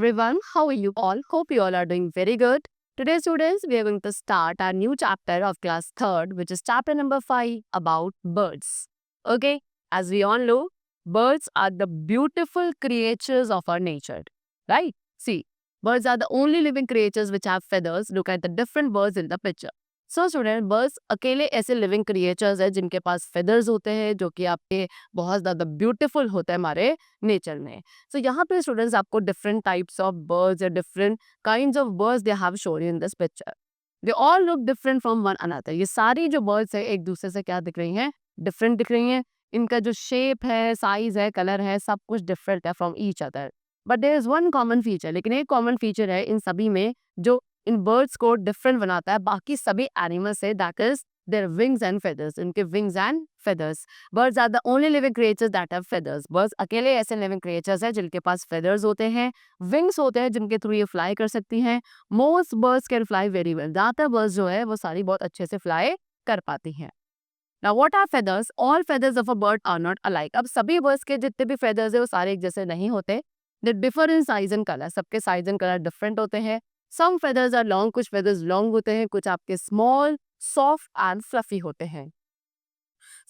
everyone, how are you all? Hope you all are doing very good. Today, students, we are going to start our new chapter of class 3rd, which is chapter number 5 about birds. Okay, as we all know, birds are the beautiful creatures of our nature, right? See, birds are the only living creatures which have feathers. Look at the different birds in the picture. So, student, birds अकेले ऐसे living creatures है जिनके पास feathers होते हैं जो कि आपके बहुत ज़्यादा ब्यूटीफुल होते हैं हमारे नेचर में. So यहाँ पे स्टूडेंट्स आपको डिफरेंट टाइप्स ऑफ बर्ड्स या different kinds of birds they have shown in this picture. They all look different from one another. ये सारी जो बर्ड्स है एक दूसरे से क्या दिख रही हैं? डिफरेंट दिख रही हैं. इनका जो शेप है, साइज है, कलर है, सब कुछ डिफरेंट है from each other. But there is one common feature. लेकिन एक कॉमन फीचर है इन सभी में जो इन बर्ड्स को डिफरेंट बनाता है बाकी सभी एनिमल्स से. That is there wings and feathers. इनके wings and feathers. Birds are the only living creatures that have feathers. Birds अकेले ऐसे लिविंग क्रिएचर्स हैं जिनके पास फेदर्स होते हैं, विंग्स होते हैं जिनके थ्रू ये फ्लाई कर सकती हैं. Most birds can fly very well. ज़्यादातर बर्ड्स जो है वो सारी बहुत अच्छे से फ्लाई कर पाती हैं. Now what are feathers? All feathers of a bird are not alike. अब सभी बर्ड्स के जितने भी feathers है वो सारे एक जैसे नहीं होते. They differ in size and color. सबके size and color different होते हैं. Some feathers are long, कुछ feathers long होते हैं, कुछ आपके small, soft and fluffy होते हैं.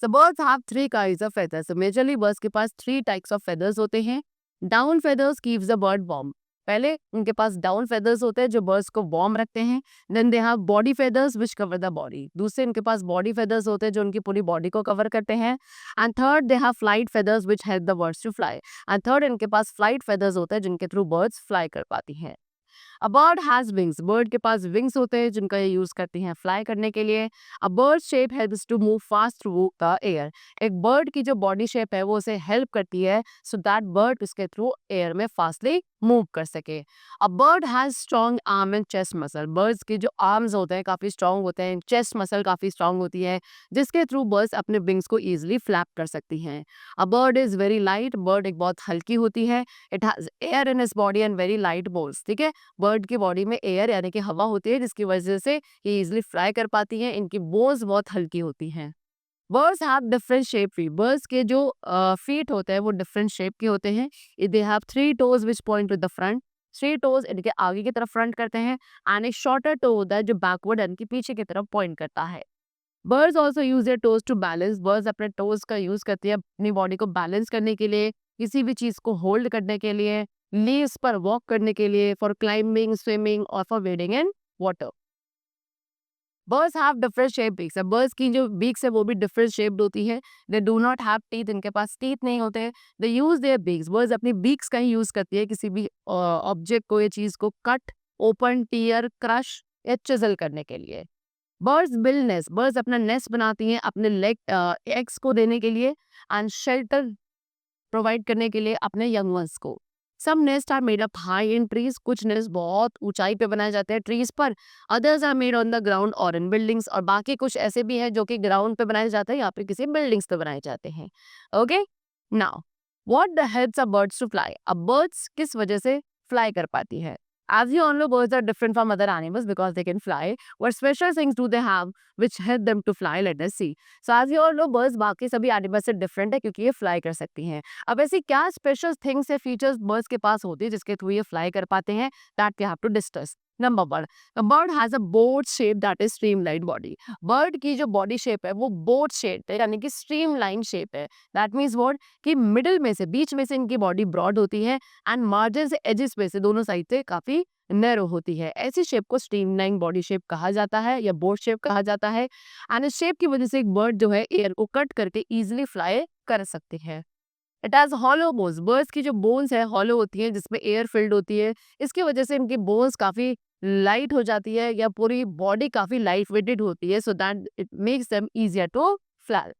So birds have three kinds of feathers. So majorly birds के पास three types of feathers होते हैं. Down feathers keeps the bird warm. पहले उनके पास डाउन फेदर्स होते हैं जो बर्ड्स को वार्म रखते हैं. Then they have body feathers which cover the body. दूसरे उनके पास बॉडी फेदर्स होते हैं जो उनकी पूरी बॉडी को कवर करते हैं. And third they have flight feathers which help the birds to fly. And third इनके पास फ्लाइट फेदर्स होते हैं जिनके थ्रू बर्ड्स फ्लाई कर पाती हैं. अ बर्ड हैज विंग्स. बर्ड के पास विंग्स होते हैं जिनका ये यूज करती हैं फ्लाई करने के लिए. A bird shape helps to move fast through the air. एक बर्ड की जो बॉडी शेप है वो उसे हेल्प करती है सो दैट बर्ड उसके थ्रू एयर में फास्टली मूव कर सके. अ bird has strong arm and chest muscle. Birds की जो आर्म्स होते हैं काफी स्ट्रॉन्ग होते हैं, चेस्ट मसल काफी स्ट्रॉन्ग होती है जिसके थ्रू बर्ड्स अपने विंग्स को इजिली फ्लैप कर सकती हैं. अ bird is very light. Bird एक बहुत हल्की होती है. It has air in its body and very light bones. ठीक है, बर्ड की बॉडी में एयर यानी कि हवा होती है जिसकी वजह से ये इजिली फ्लाई कर पाती हैं. इनकी बोन्स बहुत हल्की होती हैं. Birds have different shape feet. Birds के जो फीट होते हैं वो डिफरेंट शेप के होते हैं. They have three toes which point two the front. Three toes इनके आगे की तरफ फ्रंट करते हैं एंड एक शॉर्टर टो होता है जो बैकवर्ड यानी कि पीछे की तरफ पॉइंट करता है. Birds also use their toes to balance. Birds अपने टोज का यूज करती है अपनी बॉडी को बैलेंस करने के लिए, किसी भी चीज को होल्ड करने के लिए, लीव्स पर वॉक करने के लिए, फॉर क्लाइंबिंग, स्विमिंग और for wedding in water. Birds have different shape beaks. Birds की जो बीक्स है वो भी डिफरेंट शेप्ड होती है. They do not have teeth. इनके पास टीथ नहीं होते हैं. दे यूज देयर बीक्स. बर्ड्स अपनी बीक्स का ही यूज करती है किसी भी ऑब्जेक्ट को या चीज को कट, ओपन, टीयर, क्रश या चिजल करने के लिए. Birds build nest. बर्ड्स अपना नेस्ट बनाती हैं अपने एग्स को देने के लिए एंड शेल्टर प्रोवाइड करने के लिए अपने यंग वंस को. Some nest are made up high in trees. कुछ नेस्ट बहुत ऊंचाई पे बनाए जाते हैं ट्रीज पर. Others are made on the ground और इन बिल्डिंग्स. और बाकी कुछ ऐसे भी हैं जो कि ग्राउंड पे बनाए जाते हैं या फिर किसी बिल्डिंग्स पे बनाए जाते हैं. Okay, now what the helps a birds to fly. अब बर्ड्स किस वजह से फ्लाई कर पाती है? As you all know, birds are different from other animals because they can fly. What special things do they have which help them to fly? Let us see. So as you all know, birds बाकी सभी animals से different है क्योंकि ये fly कर सकती हैं. अब ऐसी क्या special things या features birds के पास होती है जिसके थ्रू ये fly कर पाते हैं? That we have to discuss. Number one, a bird has a boat shape that is streamlined body. Bird की जो body shape है वो boat shape है यानी कि streamlined shape है. That means what? कि middle में से बीच में से इनकी body broad होती है एंड मार्जिन से एजेस पे से दोनों साइड से काफी नैरो होती है. ऐसी शेप को स्ट्रीमलाइन बॉडी शेप कहा जाता है या बोट शेप कहा जाता है. एंड इस शेप की वजह से एक बर्ड जो है एयर को कट करके इजीली फ्लाई कर सकती है. It has hollow bones. Birds की जो बोन्स है हॉलो होती है जिसमें एयर फिल्ड होती है. इसकी वजह से इनकी बोन्स काफी लाइट हो जाती है या पूरी बॉडी काफी लाइट वेटेड होती है so that it makes them easier to fly.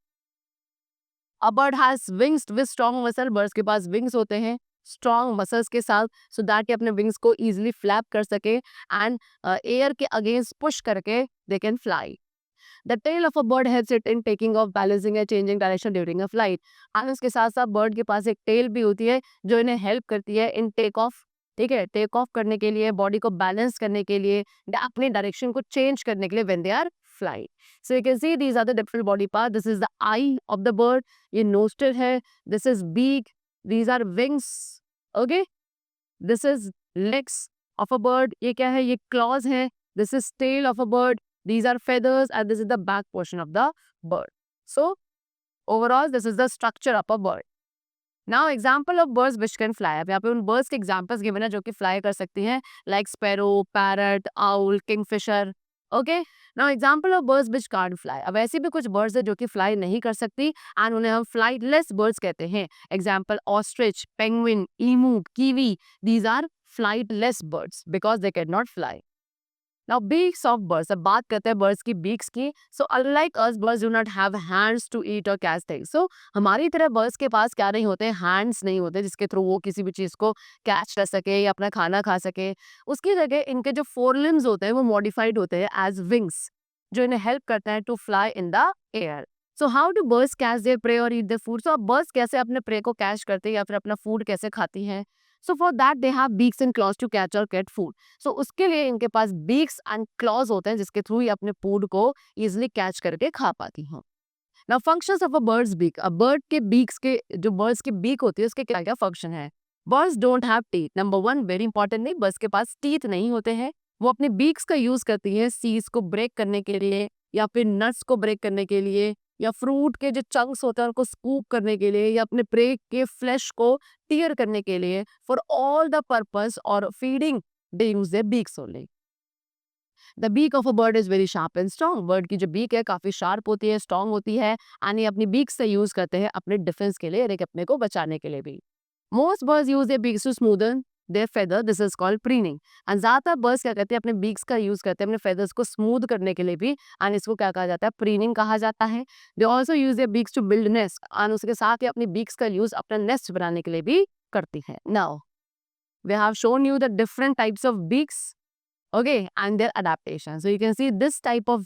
A bird has wings with strong muscle. Birds के पास विंग्स होते हैं स्ट्रॉन्ग मसल्स के साथ सो दैट ये अपने विंग्स को इजीली फ्लैप कर सके एंड एयर के अगेंस्ट पुश करके they can fly. The tail of a bird helps it in taking off, balancing and changing direction during a flight. And इसके साथ साथ बर्ड के पास एक टेल भी होती है जो इन्हें हेल्प करती है इन टेक ऑफ. ठीक है, टेक ऑफ करने के लिए, बॉडी को बैलेंस करने के लिए, अपनी डायरेक्शन को चेंज करने के लिए when they are flying. So you can see these are the different body part. This is the eye of the bird. ये नोस्टल है. This is beak. These are wings. Okay, this is legs of a bird, ये क्या है, ये claws है, this is tail of a bird, these are feathers and this is the back portion of the bird. So overall this is the structure of a bird. Now example of birds which can fly. अब यहाँ पे उन birds के examples given है जो कि fly कर सकती हैं, like sparrow, parrot, owl, kingfisher. Okay. Now example of birds which can't fly. अब ऐसी भी कुछ birds है जो कि fly नहीं कर सकती and उन्हें हम flightless birds कहते हैं. Example ostrich, penguin, emu, kiwi. These are flightless birds because they cannot fly. Now beaks of birds. अब बात करते हैं birds की beaks की. So unlike us, birds do not have hands to eat or catch things. So हमारी तरह birds के पास क्या नहीं होते, hands नहीं होते जिसके थ्रू वो किसी भी चीज़ को catch कर सके या अपना खाना खा सके. उसकी जगह इनके जो forelimbs होते हैं वो modified होते हैं as wings, जो इन्हें help करता है to fly in the air. So how do birds catch their prey or eat their food? So अब birds कैसे अपने prey को catch करते हैं या फिर अपना food कैसे खाती हैं? So for that they have beaks and claws to catch or get food. So उसके लिए इनके पास beaks and claws होते हैं जिसके थ्रू ये अपने फूड को easily catch करके खा पाती हैं. Now functions of a bird's beak. अब bird के beaks के जो birds की beak होती है उसके क्या क्या function है? Birds don't have teeth. Number one very important नहीं, birds के पास teeth नहीं होते हैं. वो अपने beaks का use करती हैं seeds को break करने के लिए या फिर nuts को break करने के लिए या फ्रूट के जो चंक्स होते हैं उनको स्कूप करने के लिए या अपने प्रे के फ्लैश को टीयर करने के लिए फॉर ऑल द पर्पस और feeding they use their beaks only. The beak of a bird is very sharp and strong. Bird की जो बीक है काफी शार्प होती है, स्ट्रॉन्ग होती है एंड ये अपनी बीक से यूज करते हैं अपने डिफेंस के लिए, अपने को बचाने के लिए भी. Most birds use their beaks to smoothen their feather, this is called preening. And ज्यादातर बर्ड्स क्या करते हैं अपने बीक्स का यूज करते हैं अपने फेदर्स को स्मूथ करने के लिए भी एंड इसको क्या कहा जाता है, प्रीनिंग कहा जाता है. They also use their beaks to build nest and उसके साथ ही अपनी बीक्स का यूज अपना नेस्ट बनाने के लिए भी करती है. Now we have shown you the different types of beaks, okay, and their adaptation. So you can see this type of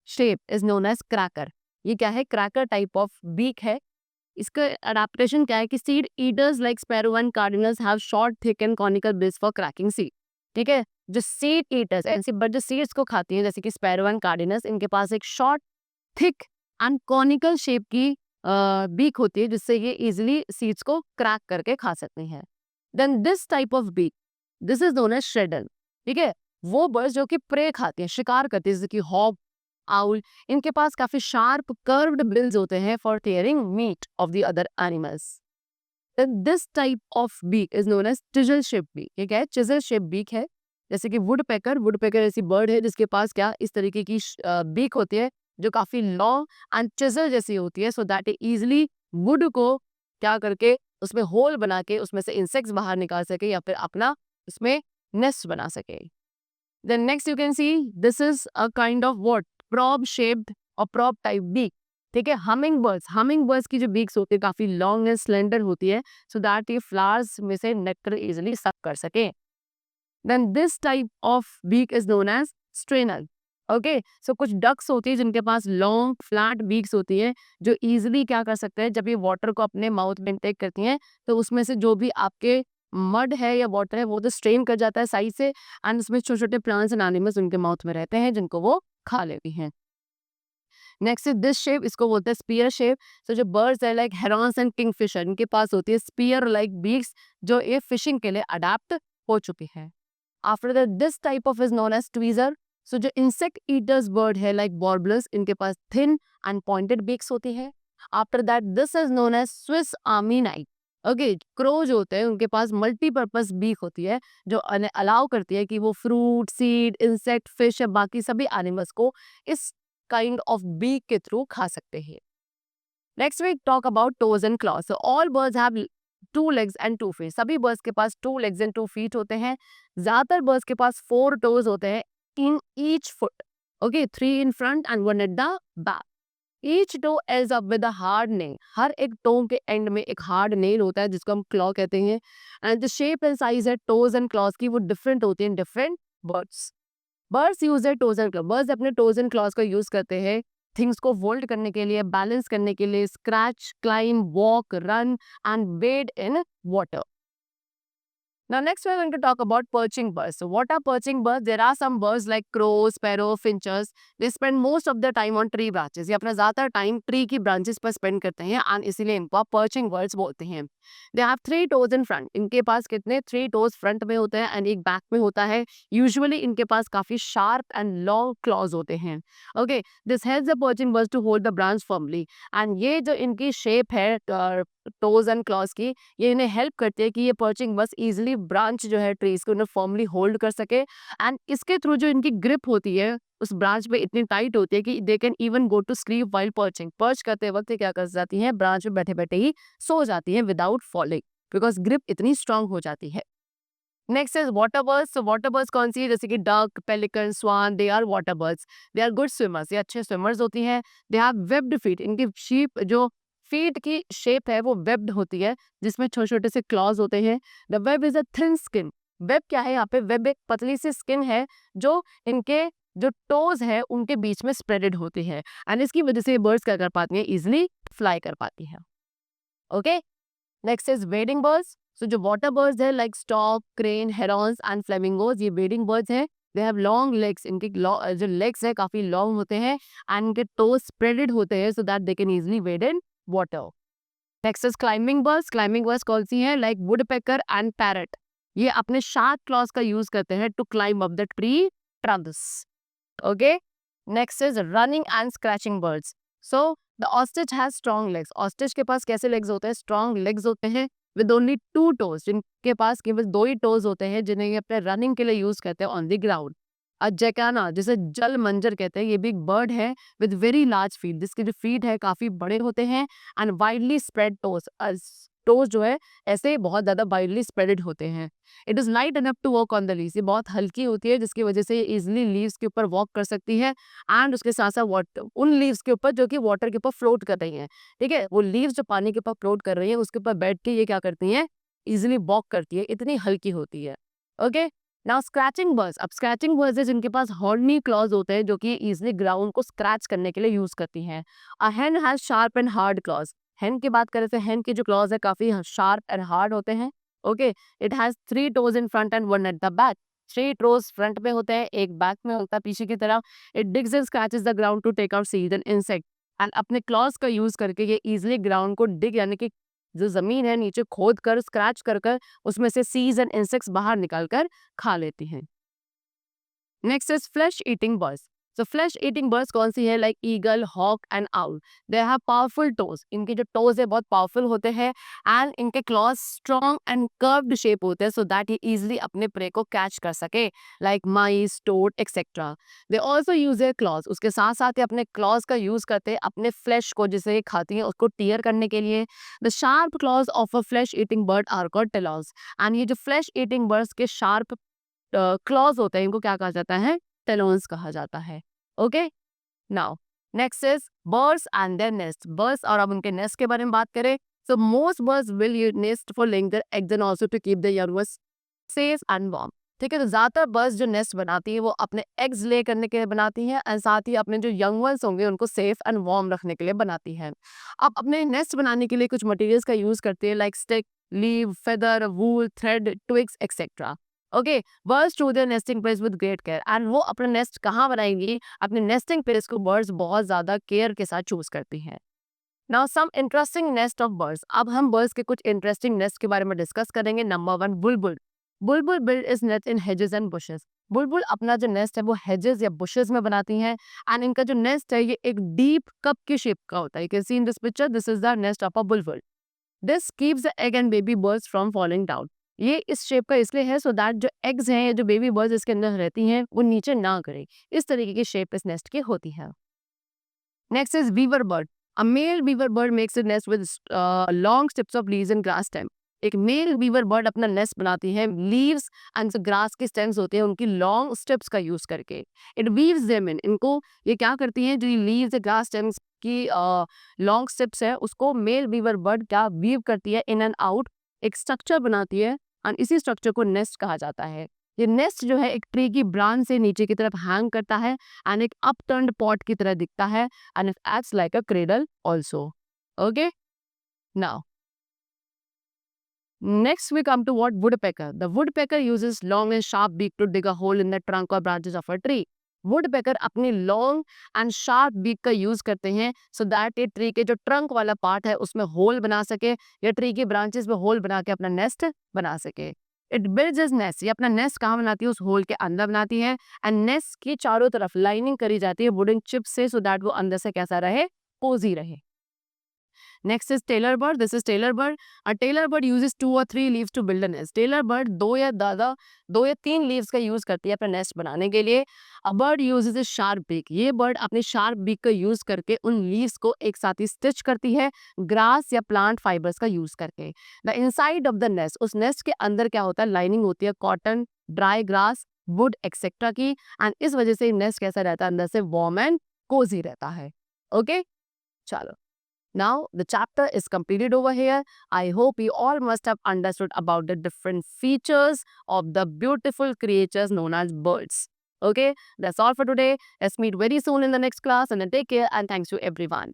shape is known as cracker. ये क्या है, cracker type of beak है. इसका adaptation क्या है कि seed eaters like sparrow and cardinals have short, thick and conical bills for cracking seed. ठीक है, जो seed eaters ऐसे बट जो seeds को खाती हैं जैसे कि sparrow and cardinals, इनके पास एक short, thick and conical shape की beak होती है जिससे ये easily seeds को crack करके खा सकते हैं. Then this type of beak, this is known as shredder. ठीक है, वो बर्ड्स जो कि प्रे खाते हैं, शिकार करते हैं, जैसे कि हॉक, आउल, इनके पास काफी शार्प कर्व्ड बिल्स होते हैं for tearing meat of the other animals. This type of beak is known as chisel shape beak. ये क्या है, चिजल शेप बीक है. जैसे कि वुडपेकर, वुडपेकर ऐसी बर्ड है जिसके पास क्या इस तरीके की बीक होती है जो काफी लॉन्ग एंड चिजल जैसी होती है, सो दैट इजिली वुड को क्या करके उसमें होल बना के उसमें से इंसेक्ट्स बाहर निकाल सके या फिर अपना उसमें नेस्ट बना सके. Then next you can see this is a kind of what, prob shaped or prob type beak. ठीक है, हमिंग बर्ड्स की जो बीक्स होती है काफी लॉन्ग एंड स्लेंडर होती है सो दैट ये फ्लावर्स में से नेक्टर इजिली सक कर सके. Then this type of beak is known as strainer. Okay, so कुछ डक्स होती है जिनके पास लॉन्ग फ्लैट बीक्स होती है जो इजिली क्या कर सकते हैं, जब ये वाटर को अपने माउथ में इनटेक करती हैं तो उसमें से जो भी आपके मड है या वाटर है वो तो स्ट्रेन कर जाता है साइड से एंड उसमें छोटे छोटे प्लांट्स एंड एनिमल्स उनके माउथ में रहते हैं जिनको वो खा लेती हैं. नेक्स्ट इज दिस शेप, इसको बोलते हैं स्पीयर शेप. सो जो बर्ड्स है लाइक हेरॉन्स एंड किंगफिशर, इनके पास होती है स्पीयर लाइक बीक्स जो ये फिशिंग के लिए अडेप्ट हो चुकी है. After that this type of is known as tweezer. So जो इंसेक्ट ईटर्स बर्ड है लाइक वॉर्बलर्स, इनके पास थिन एंड पॉइंटेड बीक्स होती है. After that this is known as Swiss army knife. Okay, crow जो होते हैं उनके पास मल्टीपर्पज बीक होती है जो अलाउ करती है कि वो फ्रूट, सीड, इंसेक्ट, फिश या बाकी सभी एनिमल्स को इस काइंड ऑफ बीक के थ्रू खा सकते हैं. Next we talk about toes and claws. So all birds have 2 legs and 2 feet. सभी बर्ड्स के पास 2 legs and 2 feet होते हैं. ज्यादातर बर्ड्स के पास 4 toes होते हैं in each foot. Okay, 3 in front and 1 at the back. Each toe ends up with a hard nail. हर एक toe के एंड में एक हार्ड नेल होता है जिसको हम क्लॉ कहते हैं. And the shape and size है टोज एंड क्लॉज की वो डिफरेंट होती है डिफरेंट बर्ड्स. बर्ड्स यूज है टोज एंड क्लॉज. बर्ड्स अपने टोज एंड क्लॉज का यूज करते हैं थिंग्स को होल्ड करने के लिए, बैलेंस करने के लिए, scratch, climb, walk, run and wade in water. Now next we're going to talk about perching birds. So what are perching birds? There are some birds like crows, sparrow, finches. They spend most of their time on tree branches. ये अपना ज़्यादा time tree की branches पर spend करते हैं and इसीलिए इनको आप perching birds बोलते हैं. They have 3 toes in front. इनके पास कितने 3 toes front में होते हैं and एक back में होता है. Usually इनके पास काफ़ी sharp and long claws होते हैं. Okay, this helps the perching birds to hold the branch firmly. And ये जो इनकी shape है toes and claws की, ये इन्हें हेल्प करती है कि ये पर्चिंग बस इजीली ब्रांच जो है ट्रीज को उन्हें फॉर्मली होल्ड कर सके एंड इसके थ्रू जो इनकी ग्रिप होती है उस ब्रांच पे इतनी टाइट होती है कि they can even go to sleep while perching. Perch करते वक्त ये क्या कर जाती हैं, ब्रांच में बैठे बैठे ही सो जाती हैं विदाउट फॉलिंग बिकॉज ग्रिप इतनी स्ट्रांग हो जाती है. Next is water birds. Water birds कौन सी है? जैसे कि duck, pelican, swan, they are water birds. They are good swimmers. ये अच्छे स्विमर्स होती हैं. They have webbed feet. इनकी शीप जो फीट की शेप है वो वेब्ड होती है जिसमें छोटे छोटे से क्लॉज होते हैं. The web is a thin skin. Web क्या है यहाँ पे? वेब एक पतली सी स्किन है जो इनके जो टोज है उनके बीच में स्प्रेडेड होती है एंड इसकी वजह से बर्ड्स क्या कर पाती हैं, इजिली फ्लाई कर पाती हैं. Okay, next is wading birds. So जो वाटर बर्ड्स है like stork, crane, herons and flamingos, ये वेडिंग बर्ड्स हैं. They have long legs. इनके जो लेग्स है काफी लॉन्ग होते हैं एंड इनके टोज स्प्रेडेड होते हैं so that they can easily wade in water. Next is climbing birds. Climbing birds कौन सी हैं? Like woodpecker and parrot. ये अपने शार्प क्लॉज का यूज करते हैं to climb up the tree trunks. Okay, next is running and scratching birds. So the ostrich has strong legs. Ostrich के पास कैसे लेग्स होते हैं? स्ट्रॉन्ग लेग्स होते हैं विद ओनली 2 toes. जिनके पास केवल 2 ही टोज होते हैं जिन्हें ये अपने रनिंग के लिए यूज करते हैं ऑन द ग्राउंड. जैकाना जिसे जल मंजर कहते हैं, ये भी एक बर्ड है विद वेरी लार्ज फीट. जिसके जो फीट है काफी बड़े होते हैं and widely spread toes. Toes जो है ऐसे बहुत ज्यादा वाइडली स्प्रेडेड होते हैं. It is light enough to walk on the leaves. ये बहुत हल्की होती है जिसकी वजह से ये इजिली लीव्स के ऊपर वॉक कर सकती है एंड उसके साथ साथ वाटर उन लीव्स के ऊपर जो कि वाटर के ऊपर फ्लोट कर रही हैं. ठीक है, वो लीव्स जो पानी के ऊपर फ्लोट कर रही है उसके ऊपर बैठ के ये क्या करती हैं, इजिली वॉक करती है, इतनी हल्की होती है. Okay, now scratching birds. अब स्क्रैचिंग बर्ड्स है जिनके पास हॉर्नी क्लॉज होते हैं जो कि इजिली ग्राउंड को स्क्रैच करने के लिए यूज करती हैं. अ हेन has sharp and hard clause. हेन की बात करें तो हेन के जो क्लॉज है काफी शार्प एंड हार्ड होते हैं. Okay, it has 3 toes in front end 1 at the back. 3 toes front में होते हैं, एक बैक में होता है पीछे की तरफ. It digs and scratches the ground to take out seed and insect. And अपने क्लॉज का यूज करके ये इजिली ग्राउंड को डिग यानी कि जो जमीन है नीचे खोद कर स्क्रैच कर कर उसमें से सीज एंड इंसेक्ट्स बाहर निकाल कर खा लेती हैं. Next is flesh eating birds. So flesh eating birds कौन सी है? Like eagle, hawk and owl. They have powerful toes. इनके जो टोज है बहुत पावरफुल होते हैं एंड इनके claws strong and curved shape होते हैं सो दैट ये इजिली अपने प्रे को कैच कर सके like mice, toad etcetera. They also use their claws. उसके साथ साथ ये अपने क्लॉज का यूज करते हैं अपने फ्लैश को जिसे ये खाती हैं उसको टीयर करने के लिए. The sharp claws of a flesh eating bird are called talons. And ये जो फ्लैश ईटिंग बर्ड्स के शार्प क्लॉज होते हैं इनको क्या कहा जाता है? टेलोन्स कहा जाता है. Okay, now next is birds and their nest. Birds और अब उनके नेस्ट के बारे में बात करें. So most birds will use nest for laying their eggs and also to keep the young safe and warm. ठीक है, तो ज्यादातर बर्ड्स जो नेस्ट बनाती है वो अपने एग्स ले करने के लिए बनाती हैं एंड साथ ही अपने जो यंग वंस होंगे उनको सेफ एंड वार्म रखने के लिए बनाती हैं. अब अपने नेस्ट बनाने के लिए कुछ मटेरियल्स का यूज करती है like stick, leave, feather, wool, thread, twigs etcetera. Okay, birds choose there nesting place with great care. And वो अपना नेस्ट कहाँ बनाएंगी? अपने नेस्टिंग प्लेस को बर्ड्स बहुत ज्यादा केयर के साथ चूज करती हैं. Now some interesting nest of birds. अब हम बर्ड्स के कुछ इंटरेस्टिंग नेस्ट के बारे में डिस्कस करेंगे. Number 1, Bulbul. Bulbul build is nest in hedges and bushes. बुलबुल अपना जो नेस्ट है वो हेजेस या बुशेस में बनाती हैं एंड इनका जो नेस्ट है ये एक डीप कप की शेप का होता है. You can see in this picture, this is the nest of a bulbul. This keeps the egg and baby birds from falling down. ये इस शेप का इसलिए है सो दैट जो एग्स हैं या जो बेबी बर्ड्स इसके अंदर रहती हैं वो नीचे ना गिरे. इस तरीके की शेप इस नेस्ट की होती है. Next is weaver bird. A male weaver bird makes it nest with long strips of leaves and grass stem. एक मेल वीवर बर्ड अपना नेस्ट बनाती है लीव्स एंड जो ग्रास के स्टेम्स होते हैं उनकी लॉन्ग स्टिप्स का यूज करके. It weaves them in. इनको ये क्या करती हैं, जो लीव्स ग्रास स्टेम्स की लॉन्ग स्टिप्स है उसको मेल वीवर बर्ड क्या वीव करती है इन एंड आउट, एक स्ट्रक्चर बनाती है एंड इसी स्ट्रक्चर को नेस्ट कहा जाता है. ये नेस्ट जो है एक ट्री की ब्रांच से नीचे की तरफ हैंग करता है एंड एक अपटर्न्ड पॉट की तरह दिखता है and it acts like a cradle also. Okay, now Next, we come to what woodpecker. The woodpecker uses long and sharp beak to dig a hole in the trunk or branches of a tree. woodpecker अपनी long and sharp beak का use करते हैं so that ये tree के जो trunk वाला part है उसमें होल बना सके या ट्री की ब्रांचेस में होल बना के अपना नेस्ट बना सके. It builds its nest. ये अपना नेस्ट कहाँ बनाती है? उस होल के अंदर बनाती है. एंड नेस्ट की चारों तरफ लाइनिंग करी जाती है वुडन चिप से so that वो अंदर से कैसा रहे? कोजी रहे. Next is tailor bird. This is tailor bird. A tailor bird uses 2 or 3 leaves to build a nest. Tailor bird दो या तीन leaves का यूज करती है अपना नेस्ट बनाने के लिए. A bird uses a sharp beak. ये bird अपने sharp beak का यूज करके उन leaves को एक साथ ही stitch करती है grass या plant fibers का यूज करके. The inside of the nest, उस nest के अंदर क्या होता है? Lining होती है cotton, dry grass, wood etc की. And इस वजह से nest कैसा रहता है? अंदर से warm and cozy रहता है. Okay? चलो. Now, the chapter is completed over here. I hope you all must have understood about the different features of the beautiful creatures known as birds. Okay, that's all for today. Let's meet very soon in the next class and then take care and thanks to everyone.